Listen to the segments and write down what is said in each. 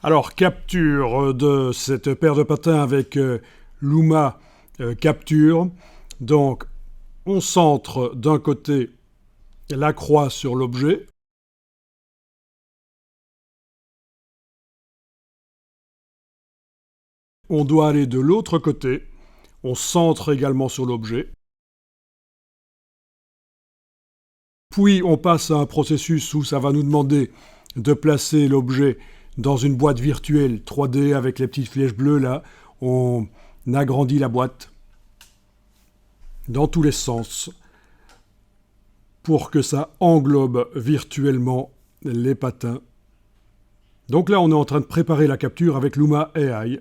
Alors, capture de cette paire de patins avec Luma Capture. Donc, on centre d'un côté la croix sur l'objet. On doit aller de l'autre côté. On centre également sur l'objet. Puis, on passe à un processus où ça va nous demander de placer l'objet dans une boîte virtuelle 3D avec les petites flèches bleues là. On agrandit la boîte dans tous les sens pour que ça englobe virtuellement les patins. Donc là, on est en train de préparer la capture avec Luma AI.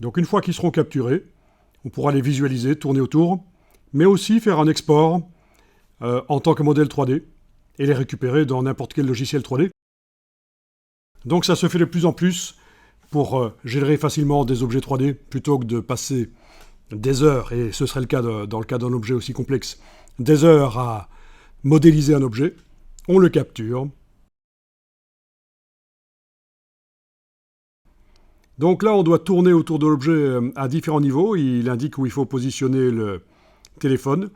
Donc une fois qu'ils seront capturés, on pourra les visualiser, tourner autour, mais aussi faire un export en tant que modèle 3D et les récupérer dans n'importe quel logiciel 3D. Donc ça se fait de plus en plus pour générer facilement des objets 3D plutôt que de passer des heures, et ce serait le cas dans le cas d'un objet aussi complexe, des heures à modéliser un objet. On le capture. Donc là, on doit tourner autour de l'objet à différents niveaux. Il indique où il faut positionner le téléphone.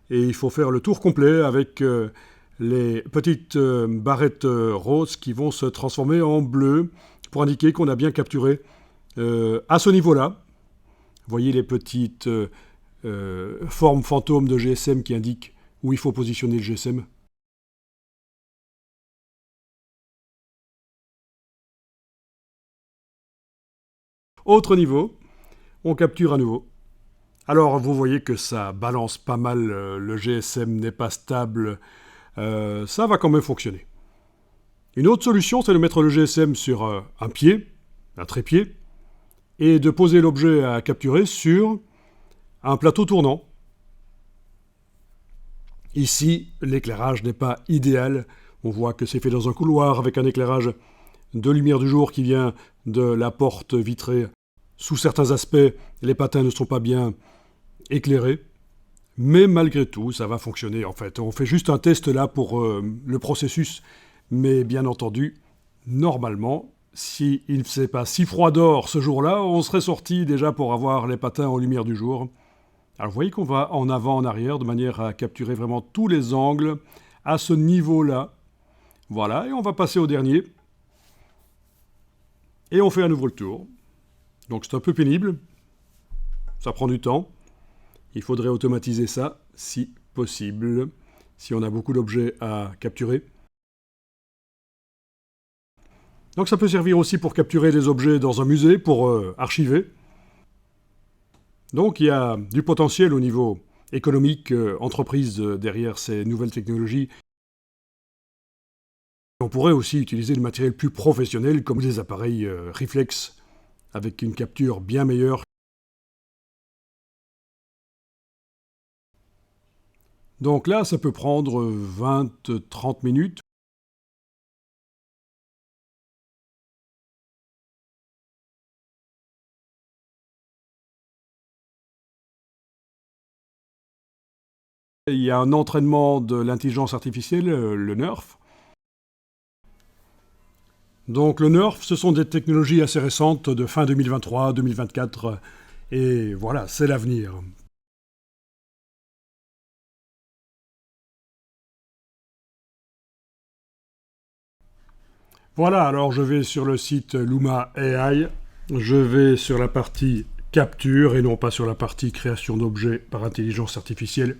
Et il faut faire le tour complet avec les petites barrettes roses qui vont se transformer en bleu pour indiquer qu'on a bien capturé à ce niveau-là. Vous voyez les petites formes fantômes de GSM qui indiquent où il faut positionner le GSM. Autre niveau, on capture à nouveau. Alors vous voyez que ça balance pas mal, le GSM n'est pas stable, ça va quand même fonctionner. Une autre solution, c'est de mettre le GSM sur un pied, un trépied, et de poser l'objet à capturer sur un plateau tournant. Ici, l'éclairage n'est pas idéal. On voit que c'est fait dans un couloir avec un éclairage de lumière du jour qui vient de la porte vitrée. Sous certains aspects, les patins ne sont pas bien éclairés. Mais malgré tout, ça va fonctionner en fait. On fait juste un test là pour le processus. Mais bien entendu, normalement, s'il ne faisait pas si froid dehors ce jour-là, on serait sorti déjà pour avoir les patins en lumière du jour. Alors vous voyez qu'on va en avant, en arrière, de manière à capturer vraiment tous les angles à ce niveau-là. Voilà, et on va passer au dernier. Et on fait à nouveau le tour. Donc c'est un peu pénible. Ça prend du temps. Il faudrait automatiser ça, si possible, si on a beaucoup d'objets à capturer. Donc ça peut servir aussi pour capturer des objets dans un musée, pour archiver. Donc il y a du potentiel au niveau économique, entreprise derrière ces nouvelles technologies. On pourrait aussi utiliser du matériel plus professionnel comme des appareils réflexes avec une capture bien meilleure. Donc là, ça peut prendre 20-30 minutes. Il y a un entraînement de l'intelligence artificielle, le NERF. Donc le NERF, ce sont des technologies assez récentes de fin 2023, 2024, et voilà, c'est l'avenir. Voilà, alors je vais sur le site Luma AI, je vais sur la partie capture et non pas sur la partie création d'objets par intelligence artificielle.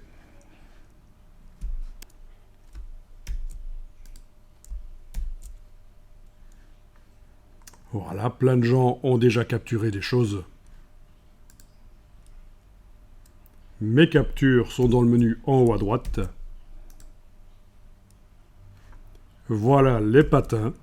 Voilà, plein de gens ont déjà capturé des choses. Mes captures sont dans le menu en haut à droite. Voilà les patins.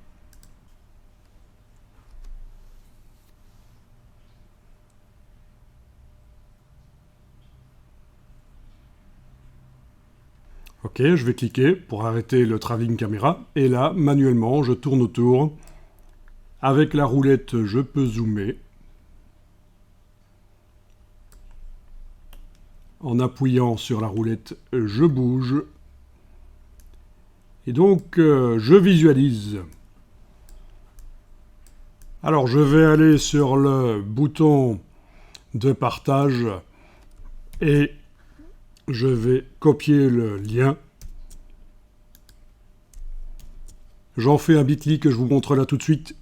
Ok, je vais cliquer pour arrêter le travelling caméra. Et là, manuellement, je tourne autour. Avec la roulette, je peux zoomer. En appuyant sur la roulette, je bouge. Et donc, je visualise. Alors, je vais aller sur le bouton de partage et je vais copier le lien. J'en fais un bit.ly que je vous montre là tout de suite.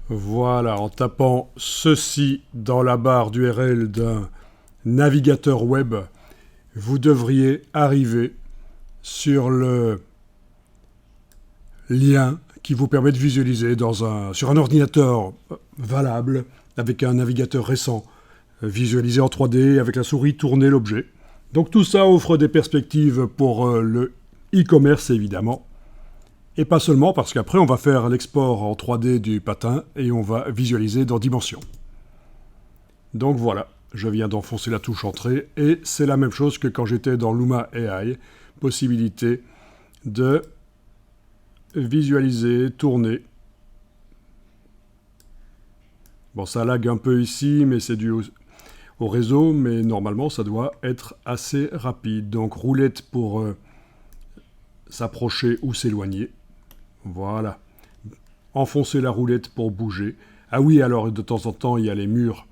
Voilà, en tapant ceci dans la barre d'URL d'un navigateur web, vous devriez arriver sur le lien qui vous permet de visualiser sur un ordinateur valable, avec un navigateur récent, visualiser en 3D, avec la souris, tourner l'objet. Donc tout ça offre des perspectives pour le e-commerce évidemment. Et pas seulement, parce qu'après on va faire l'export en 3D du patin et on va visualiser dans Dimension. Donc voilà, je viens d'enfoncer la touche Entrée et c'est la même chose que quand j'étais dans Luma AI, possibilité de visualiser, tourner. Bon, ça lag un peu ici, mais c'est dû au réseau, mais normalement ça doit être assez rapide. Donc roulette pour s'approcher ou s'éloigner. Voilà. Enfoncer la roulette pour bouger. Ah oui, alors de temps en temps, il y a les murs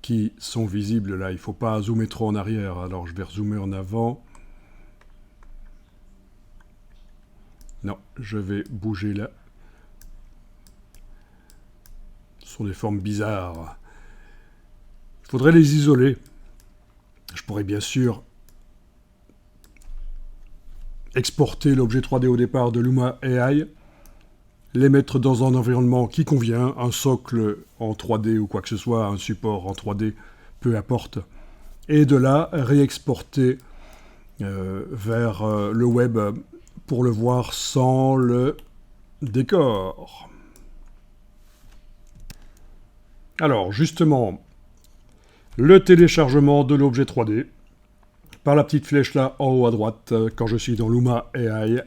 qui sont visibles là. Il ne faut pas zoomer trop en arrière. Alors je vais rezoomer en avant. Non, je vais bouger là. Ce sont des formes bizarres. Il faudrait les isoler. Je pourrais bien sûr exporter l'objet 3D au départ de Luma AI, les mettre dans un environnement qui convient, un socle en 3D ou quoi que ce soit, un support en 3D, peu importe, et de là réexporter vers le web pour le voir sans le décor. Alors justement, le téléchargement de l'objet 3D, par la petite flèche là en haut à droite, quand je suis dans Luma AI,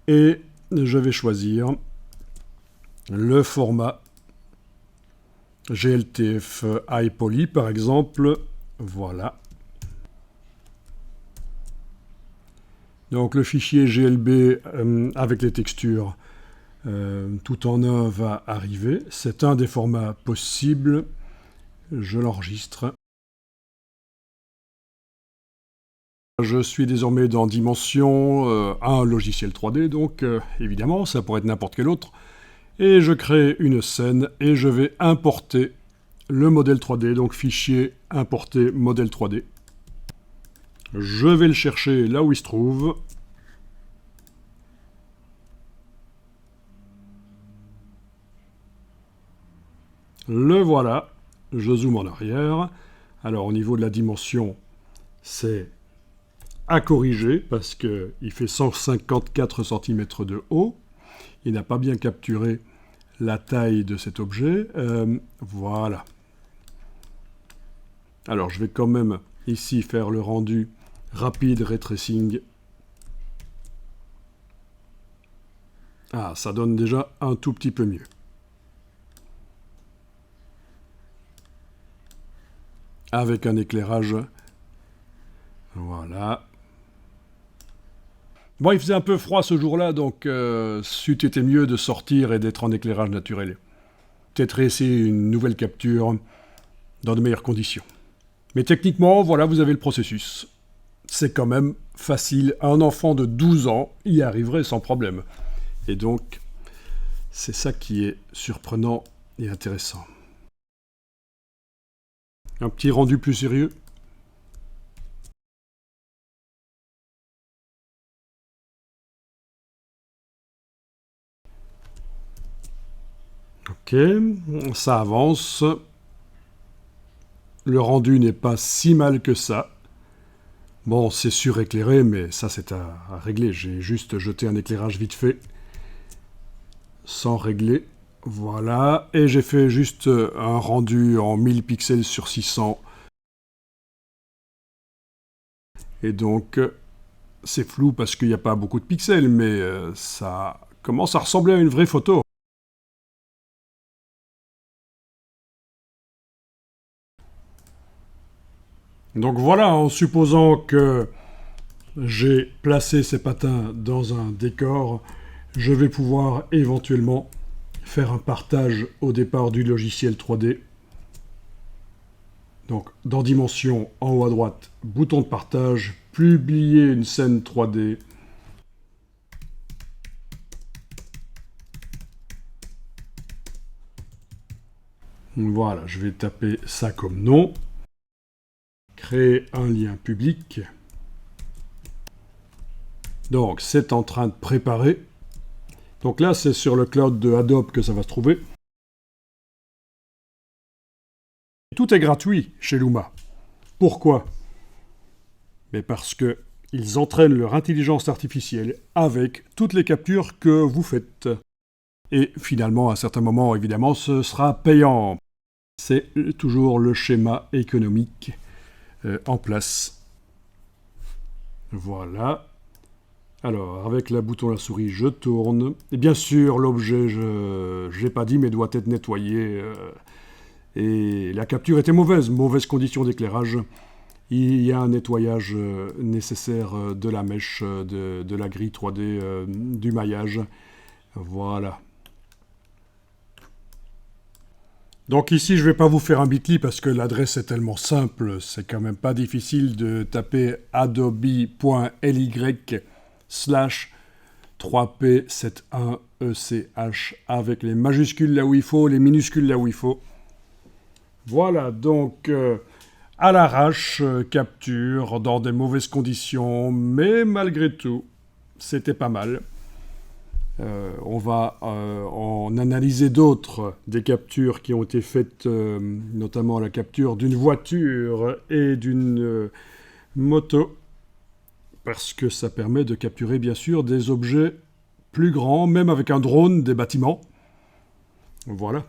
et je vais choisir le format GLTF iPoly par exemple. Voilà. Donc le fichier GLB avec les textures tout en un va arriver. C'est un des formats possibles. Je l'enregistre. Je suis désormais dans Dimension, un logiciel 3D, donc évidemment, ça pourrait être n'importe quel autre. Et je crée une scène et je vais importer le modèle 3D, donc fichier importer modèle 3D. Je vais le chercher là où il se trouve. Le voilà. Je zoome en arrière. Alors au niveau de la dimension, c'est à corriger parce qu'il fait 154 cm de haut. Il n'a pas bien capturé la taille de cet objet. Voilà. Alors je vais quand même ici faire le rendu rapide ray tracing. Ah, ça donne déjà un tout petit peu mieux. Avec un éclairage. Voilà. Bon, il faisait un peu froid ce jour-là, donc c'eût été mieux de sortir et d'être en éclairage naturel. Peut-être essayer une nouvelle capture dans de meilleures conditions. Mais techniquement, voilà, vous avez le processus. C'est quand même facile. Un enfant de 12 ans y arriverait sans problème. Et donc, c'est ça qui est surprenant et intéressant. Un petit rendu plus sérieux. Ok, ça avance. Le rendu n'est pas si mal que ça. Bon, c'est suréclairé, mais ça c'est à régler. J'ai juste jeté un éclairage vite fait, sans régler. Voilà, et j'ai fait juste un rendu en 1000 pixels sur 600. Et donc, c'est flou parce qu'il n'y a pas beaucoup de pixels, mais ça commence à ressembler à une vraie photo. Donc voilà, en supposant que j'ai placé ces patins dans un décor, je vais pouvoir éventuellement faire un partage au départ du logiciel 3D. Donc, dans Dimension, en haut à droite, bouton de partage, publier une scène 3D. Voilà, je vais taper ça comme nom. Créer un lien public. Donc, c'est en train de préparer. Donc là, c'est sur le cloud de Adobe que ça va se trouver. Tout est gratuit chez Luma. Pourquoi? Mais parce que ils entraînent leur intelligence artificielle avec toutes les captures que vous faites. Et finalement, à un certain moment, évidemment, ce sera payant. C'est toujours le schéma économique en place. Voilà. Alors, avec le bouton la souris, je tourne. Et bien sûr, l'objet, je n'ai pas dit, mais doit être nettoyé. Et la capture était mauvaise condition d'éclairage. Il y a un nettoyage nécessaire de la mèche, de la grille 3D, du maillage. Voilà. Donc ici, je ne vais pas vous faire un bit.ly parce que l'adresse est tellement simple, c'est quand même pas difficile de taper adobe.ly/3p71ech avec les majuscules là où il faut, les minuscules là où il faut. Voilà, donc à l'arrache, capture dans des mauvaises conditions, mais malgré tout, c'était pas mal. On va en analyser d'autres, des captures qui ont été faites, notamment la capture d'une voiture et d'une moto, parce que ça permet de capturer bien sûr des objets plus grands, même avec un drone, des bâtiments. Voilà.